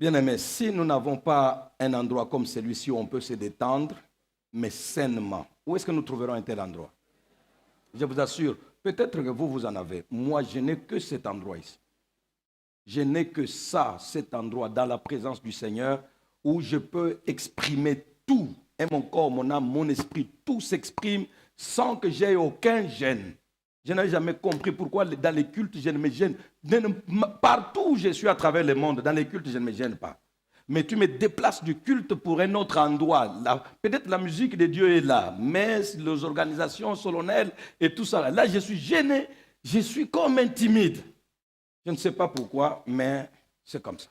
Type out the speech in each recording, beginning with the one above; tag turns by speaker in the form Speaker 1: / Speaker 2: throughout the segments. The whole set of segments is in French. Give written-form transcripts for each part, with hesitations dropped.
Speaker 1: Bien-aimés, si nous n'avons pas un endroit comme celui-ci où on peut se détendre, mais sainement, où est-ce que nous trouverons un tel endroit? Je vous assure, peut-être que vous en avez. Moi, je n'ai que cet endroit ici. Je n'ai que ça, cet endroit dans la présence du Seigneur où je peux exprimer tout. Et mon corps, mon âme, mon esprit, tout s'exprime sans que j'aie aucun gêne. Je n'ai jamais compris pourquoi dans les cultes, je ne me gêne. Partout où je suis à travers le monde, dans les cultes, je ne me gêne pas. Mais tu me déplaces du culte pour un autre endroit. Peut-être la musique de Dieu est là, mais les organisations solennelles et tout ça. Là, je suis gêné, je suis comme un timide. Je ne sais pas pourquoi, mais c'est comme ça.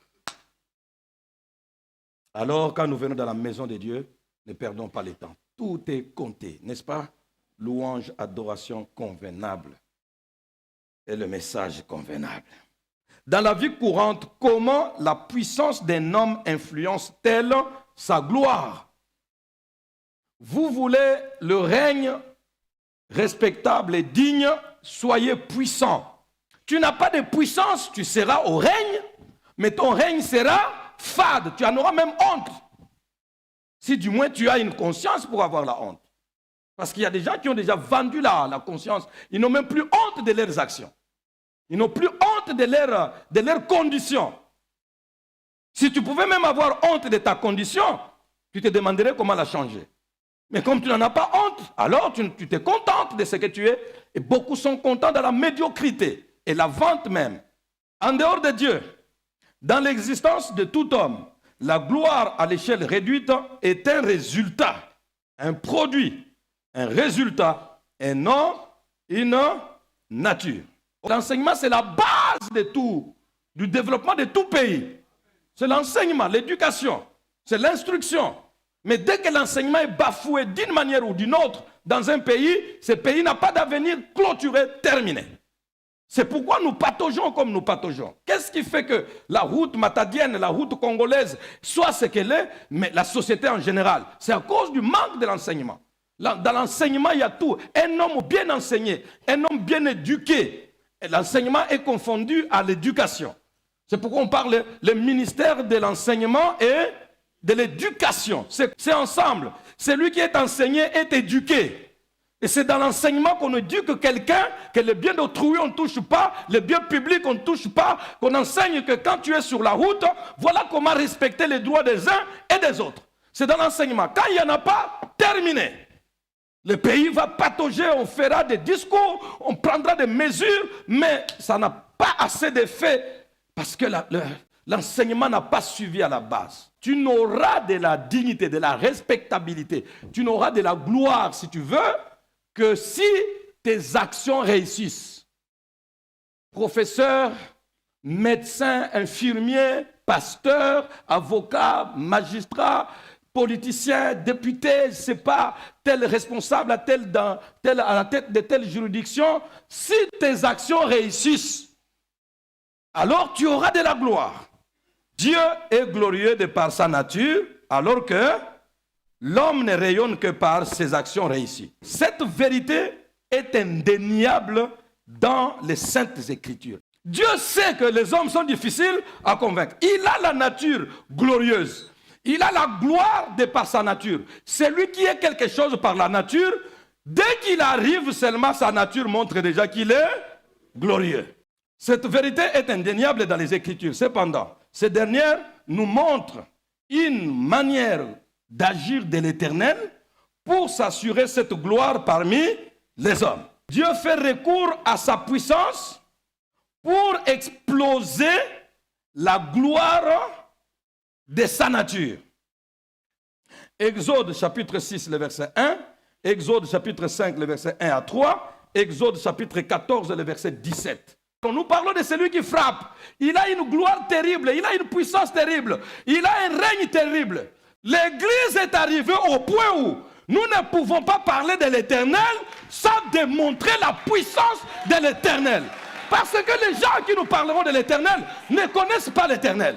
Speaker 1: Alors, quand nous venons dans la maison de Dieu, ne perdons pas le temps. Tout est compté, n'est-ce pas? Louange, adoration convenable. Et le message convenable. Dans la vie courante, comment la puissance d'un homme influence-t-elle sa gloire? Vous voulez le règne respectable et digne, soyez puissant. Tu n'as pas de puissance, tu seras au règne, mais ton règne sera fade, tu en auras même honte. Si du moins tu as une conscience pour avoir la honte. Parce qu'il y a des gens qui ont déjà vendu la conscience. Ils n'ont même plus honte de leurs actions. Ils n'ont plus honte de leurs conditions. Si tu pouvais même avoir honte de ta condition, tu te demanderais comment la changer. Mais comme tu n'en as pas honte, alors tu te contentes de ce que tu es. Et beaucoup sont contents de la médiocrité et la vente même. En dehors de Dieu, dans l'existence de tout homme, la gloire à l'échelle réduite est un résultat, un produit, un résultat, et non une nature. L'enseignement, c'est la base de tout, du développement de tout pays. C'est l'enseignement, l'éducation, c'est l'instruction. Mais dès que l'enseignement est bafoué d'une manière ou d'une autre dans un pays, ce pays n'a pas d'avenir clôturé, terminé. C'est pourquoi nous pataugeons comme nous pataugeons. Qu'est-ce qui fait que la route matadienne, la route congolaise soit ce qu'elle est, mais la société en général? C'est à cause du manque de l'enseignement. Dans l'enseignement, il y a tout. Un homme bien enseigné, un homme bien éduqué. L'enseignement est confondu à l'éducation. C'est pourquoi on parle le ministère de l'enseignement et de l'éducation. C'est ensemble. Celui qui est enseigné est éduqué. Et c'est dans l'enseignement qu'on éduque quelqu'un, que le bien d'autrui on ne touche pas, le bien public on ne touche pas, qu'on enseigne que quand tu es sur la route, voilà comment respecter les droits des uns et des autres. C'est dans l'enseignement. Quand il n'y en a pas, terminé. Le pays va patauger, on fera des discours, on prendra des mesures, mais ça n'a pas assez d'effet parce que l'enseignement n'a pas suivi à la base. Tu n'auras de la dignité, de la respectabilité, tu n'auras de la gloire, si tu veux, que si tes actions réussissent. Professeur, médecin, infirmier, pasteur, avocat, magistrat, politicien, député, je ne sais pas, tel responsable à la tête de telle juridiction, si tes actions réussissent, alors tu auras de la gloire. Dieu est glorieux de par sa nature, alors que l'homme ne rayonne que par ses actions réussies. Cette vérité est indéniable dans les Saintes Écritures. Dieu sait que les hommes sont difficiles à convaincre. Il a la nature glorieuse. Il a la gloire de par sa nature. Celui qui est quelque chose par la nature, dès qu'il arrive seulement, sa nature montre déjà qu'il est glorieux. Cette vérité est indéniable dans les Écritures. Cependant, ces dernières nous montrent une manière d'agir de l'Éternel pour s'assurer cette gloire parmi les hommes. Dieu fait recours à sa puissance pour exploser la gloire de sa nature. Exode chapitre 6, le verset 1, Exode chapitre 5, le verset 1 à 3, Exode chapitre 14, le verset 17. Quand nous parlons de celui qui frappe, il a une gloire terrible, il a une puissance terrible, il a un règne terrible. L'Église est arrivée au point où nous ne pouvons pas parler de l'Éternel sans démontrer la puissance de l'Éternel. Parce que les gens qui nous parleront de l'Éternel ne connaissent pas l'Éternel.